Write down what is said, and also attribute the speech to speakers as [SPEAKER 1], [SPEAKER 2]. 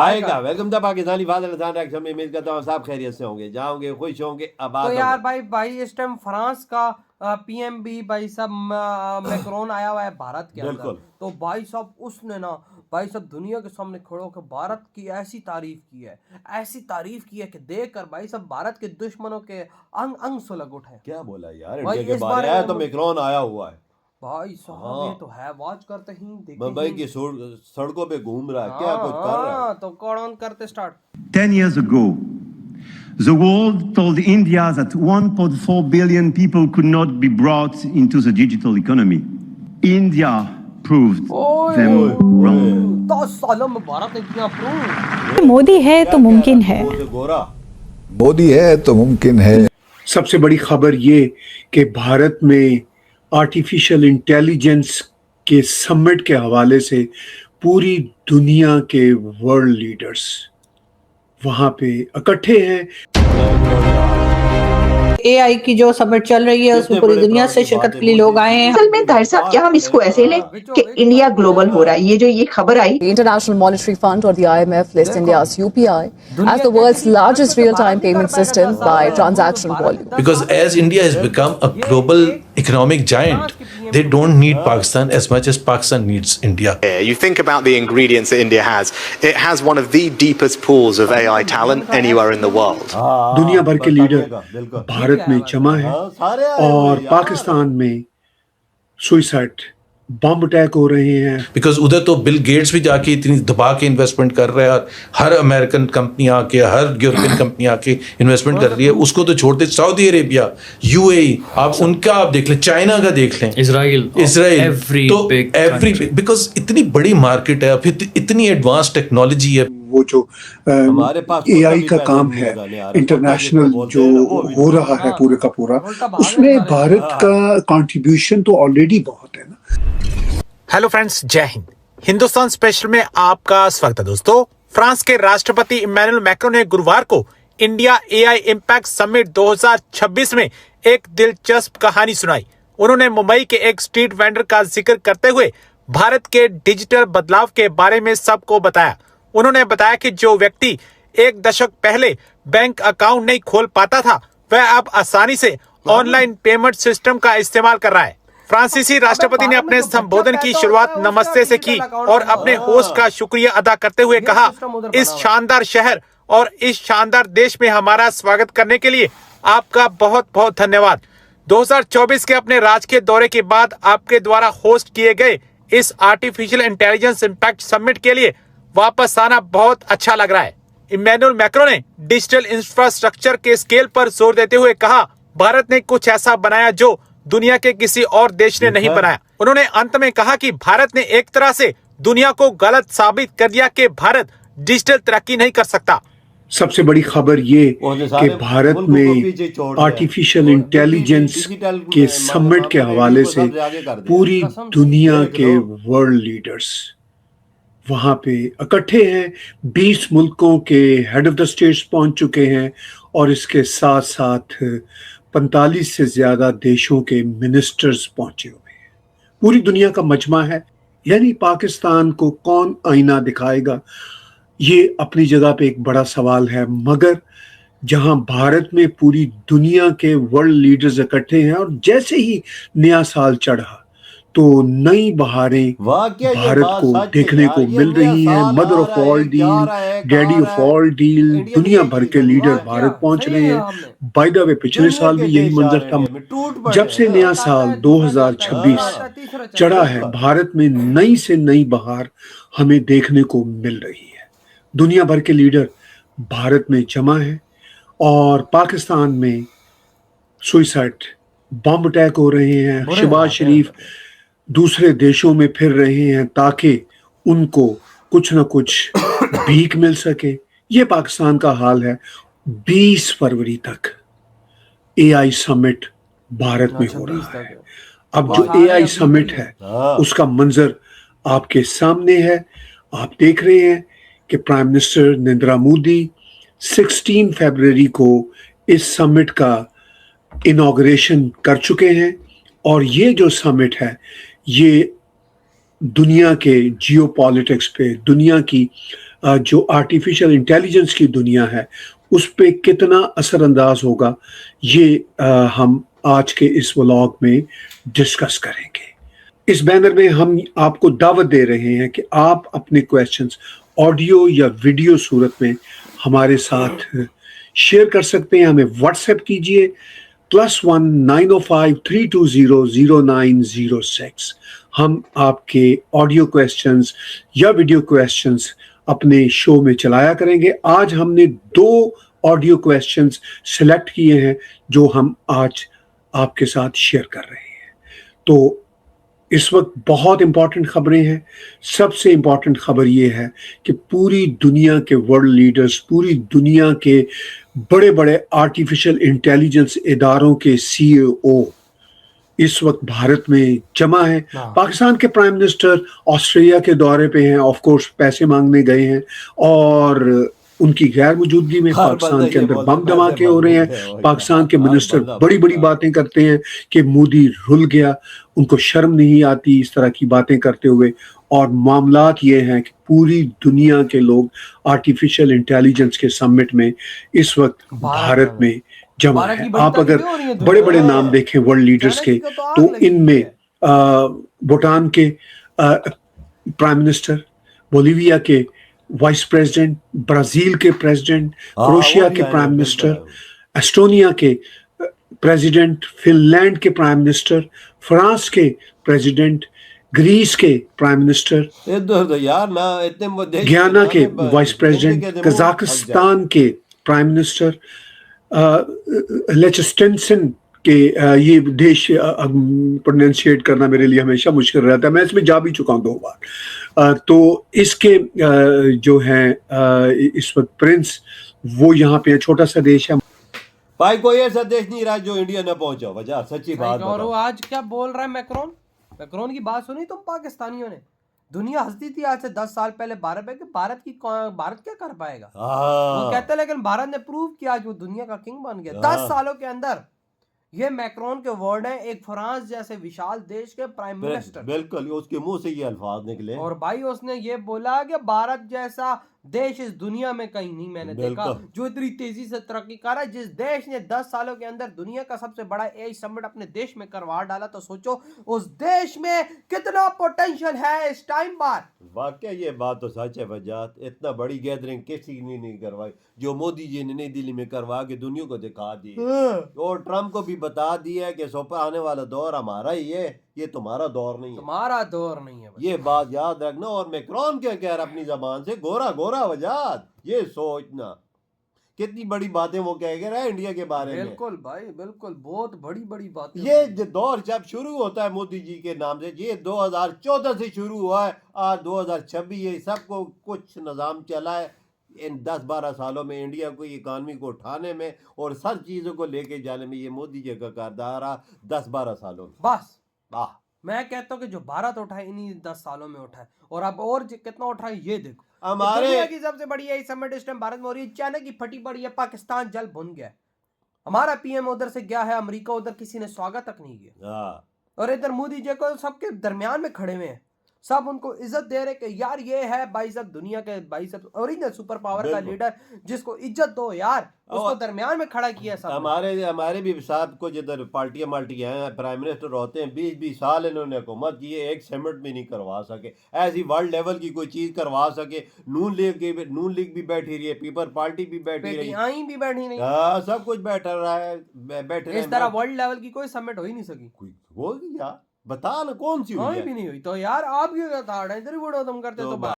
[SPEAKER 1] आएगा। Welcome the Pakistani father action में उम्मीद करता हूँ सब खैरियत से होंगे, जाओगे खुश होंगे, आबाद
[SPEAKER 2] तो यार
[SPEAKER 1] होंगे।
[SPEAKER 2] भाई इस टाइम फ्रांस का पीएम भी भाई सब मैक्रोन आया हुआ है भारत के अंदर।
[SPEAKER 1] बिल्कुल।
[SPEAKER 2] तो भाई साहब उसने ना भाई साहब दुनिया के सामने खड़े होकर भारत की ऐसी तारीफ की है कि देखकर भाई साहब भारत के दुश्मनों के अंग अंग सुलग उठे।
[SPEAKER 1] क्या बोला यार,
[SPEAKER 2] भाई
[SPEAKER 1] इंडिया के
[SPEAKER 2] इस
[SPEAKER 1] बारे
[SPEAKER 2] बारे
[SPEAKER 1] आया
[SPEAKER 2] में
[SPEAKER 1] तो मैक्रोन आया हुआ है।
[SPEAKER 2] भाई साहब ये तो है, वॉच करते ही
[SPEAKER 1] मुंबई
[SPEAKER 2] देखे
[SPEAKER 1] की
[SPEAKER 2] ही।
[SPEAKER 1] सड़कों पे घूम रहा है, क्या कुछ कर रहा है।
[SPEAKER 2] हाँ तो कौन करते start.
[SPEAKER 3] 10 years ago, the world told India that 1.4 billion people could not be brought into the digital economy. India proved them wrong.
[SPEAKER 2] 10 सालों में भारत ने किया प्रूव।
[SPEAKER 4] मोदी है तो मुमकिन है।
[SPEAKER 1] गोरा
[SPEAKER 5] मोदी है तो मुमकिन है।
[SPEAKER 6] सबसे बड़ी खबर ये कि भारत में आर्टिफिशियल इंटेलिजेंस के समिट के हवाले से पूरी दुनिया के वर्ल्ड लीडर्स वहां पे इकट्ठे हैं।
[SPEAKER 7] एआई की जो समिट चल रही है उसमें पूरी दुनिया से शिरकत के लिए लोग आए हैं।
[SPEAKER 8] असल में ताहिर साहब क्या हम इसको ऐसे लें कि इंडिया ग्लोबल हो रहा है। ये खबर आई,
[SPEAKER 4] The International Monetary Fund or the IMF lists India's UPI as the world's largest real-time payment system by transaction volume.
[SPEAKER 9] Because as India has become a global economic giant, they don't need Pakistan as much as Pakistan needs India.
[SPEAKER 10] You think about the ingredients that India has. It has one of the deepest pools of AI talent anywhere in the world.
[SPEAKER 6] दुनिया भर के leader Bharat में जमा है और पाकिस्तान में suicide बम attack हो रहे हैं।
[SPEAKER 9] Because उधर तो बिल गेट्स भी जाके इतनी दबा के इन्वेस्टमेंट कर रहा है और हर अमेरिकन कंपनी आके, हर यूरोपियन कंपनी आके इन्वेस्टमेंट कर रही है। उसको तो छोड़ते सऊदी अरेबिया, यूएई, आप देख लें, चाइना का देख लें, इजराइल तो एवरी बिकॉज इतनी बड़ी मार्केट है, फिर इतनी एडवांस टेक्नोलॉजी है।
[SPEAKER 6] वो जो एआई का काम है इंटरनेशनल जो हो रहा है पूरे का पूरा, उसमें भारत का कंट्रीब्यूशन तो ऑलरेडी बहुत है ना।
[SPEAKER 11] हेलो फ्रेंड्स, जय हिंद। हिंदुस्तान स्पेशल में आपका स्वागत है दोस्तों। फ्रांस के राष्ट्रपति इमैनुअल मैक्रोन ने गुरुवार को इंडिया एआई इम्पैक्ट समिट 2026 में एक दिलचस्प कहानी सुनाई। उन्होंने मुंबई के एक स्ट्रीट वेंडर का जिक्र करते हुए भारत के डिजिटल बदलाव के बारे में सबको बताया। उन्होंने बताया कि जो व्यक्ति एक दशक पहले बैंक अकाउंट नहीं खोल पाता था, वह अब आसानी से ऑनलाइन पेमेंट सिस्टम का इस्तेमाल कर रहा है। फ्रांसीसी राष्ट्रपति ने अपने संबोधन की शुरुआत नमस्ते से की और अपने होस्ट का शुक्रिया अदा करते हुए कहा, इस शानदार शहर और इस शानदार देश में हमारा स्वागत करने के लिए आपका बहुत बहुत धन्यवाद। 2024 के अपने राजकीय दौरे के बाद आपके द्वारा होस्ट किए गए इस आर्टिफिशियल इंटेलिजेंस इम्पैक्ट समिट के लिए वापस आना बहुत अच्छा लग रहा है। इमैनुअल मैक्रोन ने डिजिटल इंफ्रास्ट्रक्चर के स्केल पर जोर देते हुए कहा, भारत ने कुछ ऐसा बनाया जो दुनिया के किसी और देश ने नहीं बनाया। उन्होंने अंत में कहा कि भारत ने एक तरह से दुनिया को गलत साबित कर दिया कि भारत डिजिटल तरक्की नहीं कर सकता।
[SPEAKER 6] सबसे बड़ी खबर ये कि भारत में आर्टिफिशियल इंटेलिजेंस के समिट के हवाले से पूरी दुनिया के वर्ल्ड लीडर्स वहां पे इकट्ठे हैं। 20 मुल्कों के हेड ऑफ द स्टेट्स पहुंच चुके हैं और इसके साथ साथ 45 से ज्यादा देशों के मिनिस्टर्स पहुंचे हुए हैं। पूरी दुनिया का मजमा है। यानी पाकिस्तान को कौन आईना दिखाएगा, ये अपनी जगह पे एक बड़ा सवाल है। मगर जहां भारत में पूरी दुनिया के वर्ल्ड लीडर्स इकट्ठे हैं और जैसे ही नया साल चढ़ा तो नई बहारें भारत को देखने को मिल रही हैं। Mother of all deal, daddy of all deal, दुनिया भर के लीडर भारत पहुंच रहे हैं। बाय द वे पिछले साल भी यही मंजर था। जब से नया साल 2026 चढ़ा है, भारत में नई से नई बहार हमें देखने को मिल रही है। दुनिया भर के लीडर भारत में जमा है और पाकिस्तान में सुइसाइड बम अटैक हो रहे हैं। शहबाज शरीफ दूसरे देशों में फिर रहे हैं ताकि उनको कुछ ना कुछ भीख मिल सके। ये पाकिस्तान का हाल है। 20 फरवरी तक एआई समिट भारत में हो रहा है। अब जो एआई समिट है उसका मंजर आपके सामने है। आप देख रहे हैं कि प्राइम मिनिस्टर नरेंद्र मोदी 16 फरवरी को इस समिट का इनॉग्रेशन कर चुके हैं और ये जो समिट है ये दुनिया के जियोपॉलिटिक्स पे, दुनिया की जो आर्टिफिशियल इंटेलिजेंस की दुनिया है उस पे कितना असरअंदाज होगा, ये हम आज के इस व्लॉग में डिस्कस करेंगे। इस बैनर में हम आपको दावत दे रहे हैं कि आप अपने क्वेश्चंस ऑडियो या वीडियो सूरत में हमारे साथ शेयर कर सकते हैं। हमें व्हाट्सएप कीजिए +1 905 320 0906। हम आपके ऑडियो क्वेश्चंस या वीडियो क्वेश्चंस अपने शो में चलाया करेंगे। आज हमने 2 ऑडियो क्वेश्चंस सिलेक्ट किए हैं जो हम आज आपके साथ शेयर कर रहे हैं। तो इस वक्त बहुत इंपॉर्टेंट खबरें हैं। सबसे इंपॉर्टेंट खबर यह है कि पूरी दुनिया के वर्ल्ड लीडर्स, पूरी दुनिया के बड़े बड़े आर्टिफिशियल इंटेलिजेंस इदारों के CEO इस वक्त भारत में जमा है। पाकिस्तान के प्राइम मिनिस्टर ऑस्ट्रेलिया के दौरे पे हैं, ऑफ कोर्स पैसे मांगने गए हैं, और उनकी गैर मौजूदगी में पाकिस्तान के अंदर बम धमाके हो रहे हैं। पाकिस्तान के मिनिस्टर बड़ी बड़ी बातें करते हैं कि मोदी रुल गया, उनको शर्म नहीं आती इस तरह की बातें करते हुए। और मामलात ये हैं कि पूरी दुनिया के लोग आर्टिफिशियल इंटेलिजेंस के समिट में इस वक्त भारत में जमा है। आप अगर बड़े बड़े नाम देखें वर्ल्ड लीडर्स के, तो इनमें भूटान के प्राइम मिनिस्टर, बोलीविया के वाइस प्रेसिडेंट, ब्राजील के प्रेसिडेंट, क्रोएशिया के प्राइम मिनिस्टर, एस्टोनिया के प्रेसिडेंट, फिनलैंड के प्राइम मिनिस्टर, फ्रांस के प्रेसिडेंट, ग्रीस के प्राइम मिनिस्टर, घियाना के वाइस प्रेसिडेंट, कजाकिस्तान के प्राइम मिनिस्टर, लिechtenstein के ये देश प्रोनाउंसिएट करना मेरे लिए हमेशा मुश्किल रहता है। मैं इसमें जा भी चुका हूँ 2 बार। तो इसके जो है इस वक्त प्रिंस, वो यहाँ पे छोटा सा देश है।
[SPEAKER 1] भाई कोई ऐसा देश नहीं रहा जो इंडिया न पहुंचा। वजह सच्ची बात।
[SPEAKER 2] और वो आज क्या बोल रहा है मैक्रोन की बात सुनी तुम पाकिस्तानियों ने? दुनिया हंसती थी आज से 10 साल पहले भारत पे कि भारत क्या कर पाएगा। वो कहते लेकिन भारत ने प्रूव किया, आज वो दुनिया का किंग बन गया 10 सालों के अंदर। ये मैक्रोन के वर्ड है, एक फ्रांस जैसे विशाल देश के प्राइम मिनिस्टर।
[SPEAKER 1] बिल्कुल, उसके मुंह से ये अल्फाज निकले।
[SPEAKER 2] और भाई उसने ये बोला कि भारत जैसा देश इस दुनिया में कहीं नहीं मैंने देखा जो इतनी तेजी से तरक्की कर रहा है। जिस देश ने 10 सालों के अंदर दुनिया का सबसे बड़ा AI समिट अपने देश में करवा डाला, तो सोचो उस देश में कितना पोटेंशियल है इस टाइम पर।
[SPEAKER 1] वाकई ये बात तो सच है वजात। इतना बड़ी गैदरिंग किसी ने नहीं करवाई जो मोदी जी ने नई दिल्ली में करवा के दुनिया को दिखा दी। और ट्रम्प को भी बता दिया कि सोपर आने वाला दौर हमारा ही है, ये तुम्हारा दौर नहीं है,
[SPEAKER 2] तुम्हारा दौर नहीं है।
[SPEAKER 1] ये बात याद रखना। और मैक्रोन क्या कह रहा अपनी जबान से, गोरा गोरा वजात, ये सोचना कितनी बड़ी बातें वो कह रहा है इंडिया के बारे में।
[SPEAKER 2] बिल्कुल भाई बिल्कुल, बहुत बड़ी बड़ी बात।
[SPEAKER 1] ये दौर जब शुरू होता है मोदी जी के नाम से, ये 2014 से शुरू हुआ है, आज 2026 ये सबको कुछ निज़ाम चला है इन 10-12 सालों में इंडिया को इकानमी को उठाने में और सब चीज़ों को लेके जाने में। ये मोदी जी का किरदार रहा 10-12 सालों में।
[SPEAKER 2] बस मैं कहता हूँ कि जो भारत उठाए इन्हीं 10 सालों में उठाए, और अब और कितना उठाए ये देखो।
[SPEAKER 1] हमारे
[SPEAKER 2] दुनिया की सबसे बड़ी यही समिट इस टाइम भारत में हो रही है। चाइना की फटी पड़ी है, पाकिस्तान जल भुन गया। हमारा PM उधर से गया है, अमेरिका उधर किसी ने स्वागत तक नहीं किया। और इधर मोदी जी को सबके दरमियान में खड़े हुए हैं, सब उनको इज्जत दे रहे कि यार ये है भाई साहब दुनिया के भाई साहब ओरिजिनल सुपर पावर का लीडर, जिसको इज्जत दो यार, उसको दरमियान में खड़ा किया सब।
[SPEAKER 1] हमारे भी साथ कुछ इधर पार्टियां हैं, प्राइम मिनिस्टर होते हैं, 20-20 साल इन्होंने हुकूमत की है, एक समिट भी नहीं करवा सके। ऐसी वर्ल्ड लेवल की कोई चीज करवा सके। नून लीग भी बैठी रही है, पीपल पार्टी भी बैठी रही है,
[SPEAKER 2] भी बैठी नहीं,
[SPEAKER 1] सब कुछ बैठा रहा है, बैठे
[SPEAKER 2] इस तरह वर्ल्ड लेवल की कोई समिट हो ही नहीं सकी।
[SPEAKER 1] होगी यार, बता ना कौन सी हुई है?
[SPEAKER 2] भी नहीं हुई। तो यार आप क्यों था इधर ही तुम करते तो